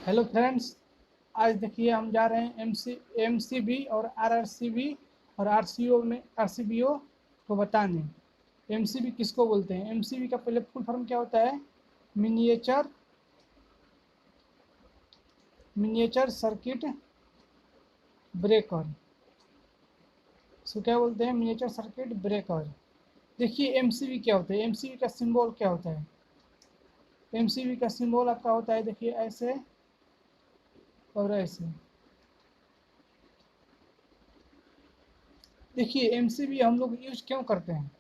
Hello friends, आज देखिए हम जा रहे हैं एमसीबी और आरआरसीबी और आरसीओ में आरसीबीओ को बताने। एमसीबी किसको बोलते हैं? एमसीबी का पहले फुल फॉर्म क्या होता है? Miniature miniature circuit breaker. इसको क्या बोलते हैं? Miniature circuit breaker. देखिए एमसीबी क्या होता है, एमसीबी का सिंबल क्या होता है? एमसीबी का सिंबल आपका होता है, देखिए ऐसे और ऐसे। देखिए एमसीबी हम लोग यूज क्यों करते हैं?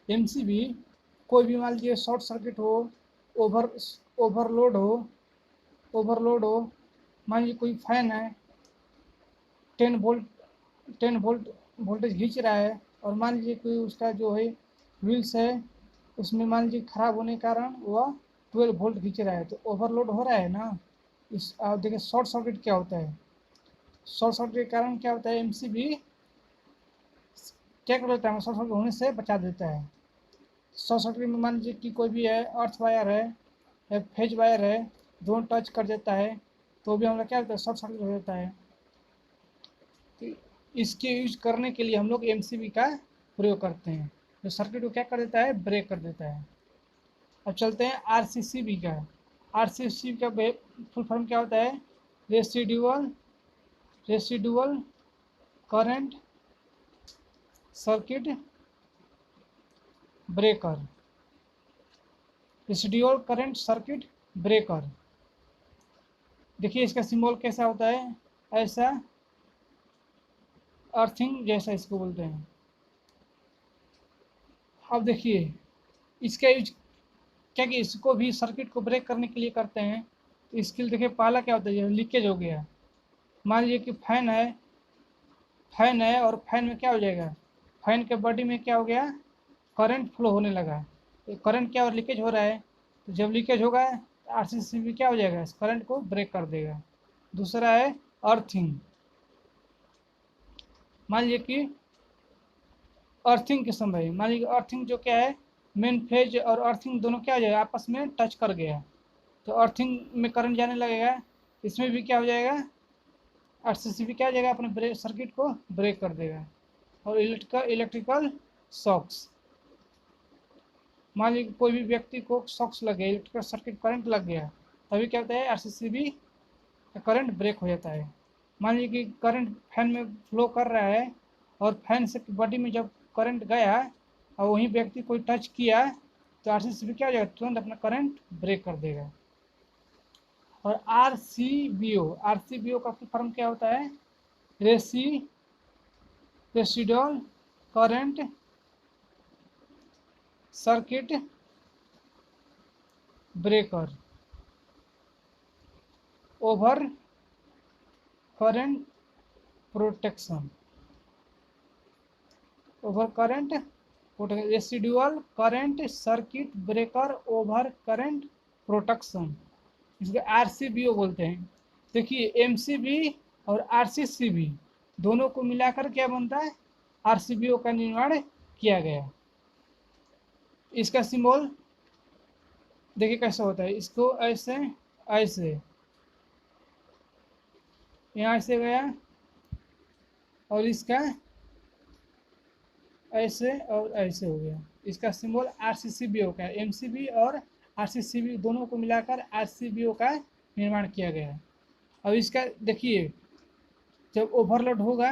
एमसीबी कोई भी मान लीजिए शॉर्ट सर्किट हो, ओवर ओवरलोड हो ओवरलोड हो मान लीजिए कोई फैन है, 10 वोल्ट वोल्टेज खींच रहा है, और मान लीजिए कोई उसका जो है व्हील्स है, उसमें मान लीजिए खराब होने के कारण वह 12 वोल्ट खींच रहा है, तो ओवरलोड हो रहा है ना। इस आप देखिए शॉर्ट सर्किट क्या होता है? शॉर्ट सर्किट के कारण क्या होता है? एमसीबी क्या कर देता है? शॉर्ट सर्किट होने से बचा देता है। शॉर्ट सर्किट में मान लीजिए कि कोई भी है, अर्थ वायर है या फेज वायर है, दोनों टच कर देता है तो भी हम लोग क्या होता है? शॉर्ट सर्किट हो जाता है। तो इसके यूज करने के लिए हम लोग एमसीबी का प्रयोग करते हैं, जो सर्किट को क्या कर देता है? ब्रेक कर देता है। अब चलते हैं आरसीसीबी का। आरसीसीबी का फुल फॉर्म क्या होता है? Residual residual current circuit breaker. Residual current circuit breaker. देखिए इसका सिंबल कैसा होता है? ऐसा, अर्थिंग जैसा इसको बोलते हैं। अब देखिए इसका यूज क्या कि इसको भी सर्किट को ब्रेक करने के लिए करते हैं। तो इसके लिए देखिए पहला क्या होता है? लीकेज हो गया, मान लीजिए कि फैन है और फैन में क्या हो जाएगा? फैन के बॉडी में क्या हो गया? करंट फ्लो होने लगा। तो करंट क्या और लीकेज हो रहा है, तो जब लीकेज होगा तो आरसीसीबी क्या हो जाएगा? इस करंट को ब्रेक कर देगा। दूसरा है अर्थिंग। मान लीजिए कि अर्थिंग के समय, मान लीजिए अर्थिंग जो क्या है, मेन फेज और अर्थिंग दोनों क्या हो जाएगा? आपस में टच कर गया, तो अर्थिंग में करंट जाने लगेगा। इसमें भी क्या हो जाएगा? आरसीसीबी क्या हो जाएगा? अपने ब्रेक सर्किट को ब्रेक कर देगा। और इलेक्ट्रिकल शॉक्स, मान लीजिए कोई भी व्यक्ति को शॉक्स लग गया, इलेक्ट्रिकल सर्किट करंट लग गया, तभी क्या होता है? आरसीसीबी का करंट ब्रेक हो जाता है। मान लीजिए कि करंट फैन में फ्लो कर रहा है, और फैन से बॉडी में जब करंट गया और वहीं व्यक्ति कोई टच किया, तो आरसीसीबी क्या हो जाएगा? तुरंत अपना करंट ब्रेक कर देगा। और आरसीबीओ का फुल फॉर्म क्या होता है? Residual current circuit breaker. Over current protection. Over current residual current circuit breaker over current protection, इसको आरसीबीओ बोलते हैं। देखिए एमसीबी और आरसीसीबी दोनों को मिलाकर क्या बनता है? आरसीबीओ का निर्माण किया गया। इसका सिंबल देखिए कैसा होता है? इसको ऐसे ऐसे, यहाँ से गया, और इसका ऐसे और ऐसे हो गया। इसका सिंबल आरसीसीबीओ का है। एमसीबी और आरसीसीबी दोनों को मिलाकर आरसीबीओ का निर्माण किया गया है। अब इसका देखिए, जब ओवरलोड होगा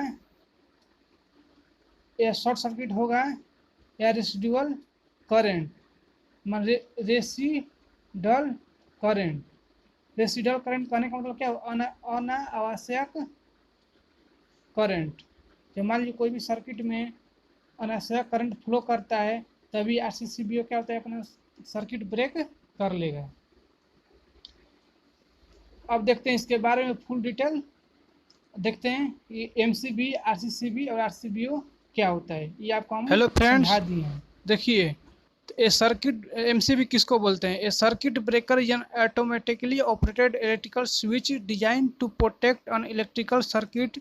या शॉर्ट सर्किट होगा या रेसिडुअल करंट, मान रेसिडल करंट। रेसिडुअल करंट कहने का मतलब क्या? अनावश्यक करंट। जब मान लीजिए कोई भी सर्किट में अनावश्यक करंट फ्लो करता है, तभी आरसीसीबीओ क्या होता है? अपना सर्किट ब्रेक कर लेगा। अब देखते हैं इसके बारे में फुल डिटेल देखते हैं कि एमसीबी, आरसीसीबी और आरसीबीओ क्या होता है, ये आपको हम हेलो समझा फ्रेंड्स, दिए हैं। देखिए ए सर्किट एमसीबी किसको बोलते हैं? A circuit breaker an automatically operated electrical switch design to protect an electrical circuit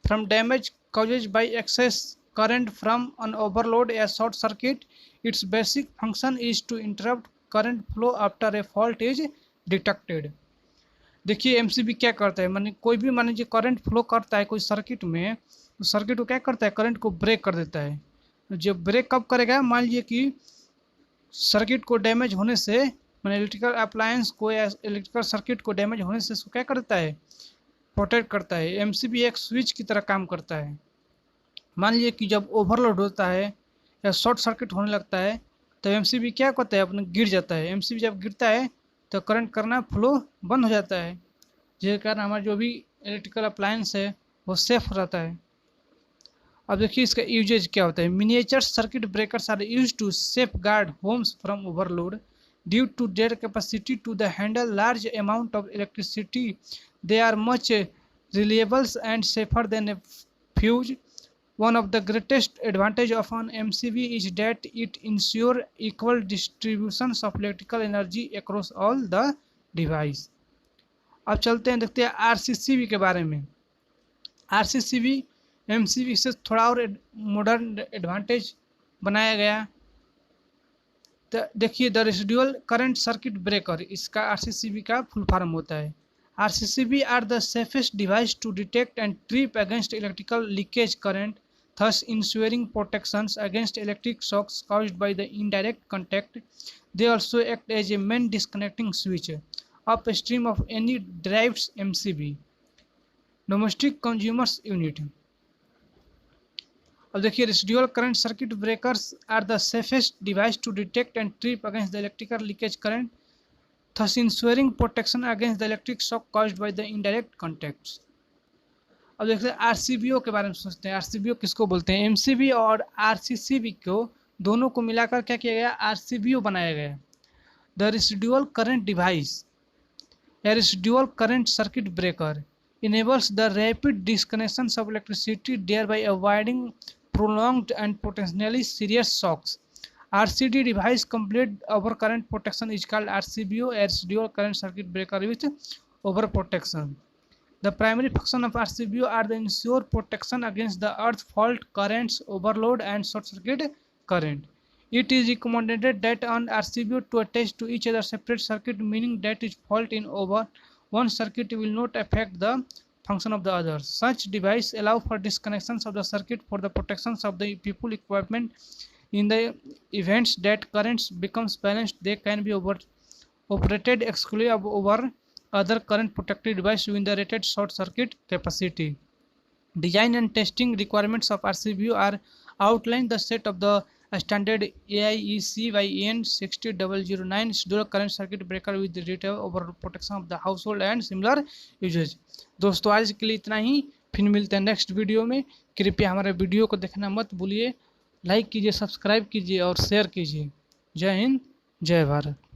from damage causes by excess current from an overload or short circuit. Its basic function is to interrupt current flow after a fault is detected. देखिए MCB क्या करता है, माने कोई भी मान लीजिए current flow करता है कोई सर्किट में, तो सर्किट को क्या करता है, करंट को ब्रेक कर देता है। जो ब्रेक कब करेगा, मान लीजिए कि सर्किट को डैमेज होने से, मैंने इलेक्ट्रिकल अप्लायंस को या इलेक्ट्रिकल सर्किट को डैमेज होने से इसको क्या करता है, प्रोटेक्ट करता है। एमसीबी एक स्विच की तरह काम करता है। मान लीजिए कि जब ओवरलोड होता है या शॉर्ट सर्किट होने लगता है तो एमसीबी क्या करता है, अपने गिर जाता है। एमसीबी जब गिरता है तो करंट करना फ्लो बंद हो जाता है, जिसके कारण हमारा जो भी इलेक्ट्रिकल अप्लायंस है वो सेफ रहता है। अब देखिए इसका यूजेज क्या होता है। Miniature circuit breakers are used to safeguard homes from overload due to their capacity to the handle large amount of electricity. They are much reliable and safer than a fuse. One of the greatest advantage of an MCB is that it ensures equal distributions of electrical energy across all the device। अब चलते हैं, देखते हैं RCCB के बारे में। RCCB MCB से थोड़ा और मॉडर्न एडवांटेज बनाया गया। तो देखिए the residual current circuit breaker, इसका आरसीसीबी का फुल फॉर्म होता है। RCCB are the safest device to detect and trip against electrical leakage current, thus ensuring protections against electric shocks caused by the indirect contact. They also act as a main disconnecting switch upstream of any derived MCB domestic consumers unit। अब देखिए residual current circuit breakers are the safest device to detect and trip against the electrical leakage current, thus ensuring protection against the electric shock caused by the indirect contacts। अब देखते हैं आरसीबीओ के बारे में सोचते हैं। आरसीबीओ किसको बोलते हैं। एमसीबी और आरसीसीबी को दोनों को मिलाकर क्या किया गया, आरसीबीओ बनाया गया। द रेसिडुअल करंट डिवाइस या residual current circuit breaker enables the rapid disconnection of electricity, thereby avoiding prolonged and potentially serious shocks। RCD device complete overcurrent protection is called RCBO, a residual current circuit breaker with overprotection। The primary function of RCBO are to ensure protection against the earth fault currents, overload, and short circuit current। It is recommended that an RCBO to attach to each other separate circuit, meaning that its fault in over one circuit will not affect the function of the other। Such device allow for disconnections of the circuit for the protections of the people equipment। In the events that currents becomes balanced, they can be operated exclusively over other current protected device within the rated short circuit capacity। Design and testing requirements of RCBO are outlined the set of the standard AIEC by EN 60009 schedule current circuit breaker with the rate over protection of the household and similar usage। दोस्तों आज के लिए इतना ही, फिर मिलते हैं next video में। कृपया हमारे वीडियो को देखना मत भूलिए, लाइक कीजिए, सब्सक्राइब कीजिए और शेयर कीजिए। जय हिंद, जय भारत।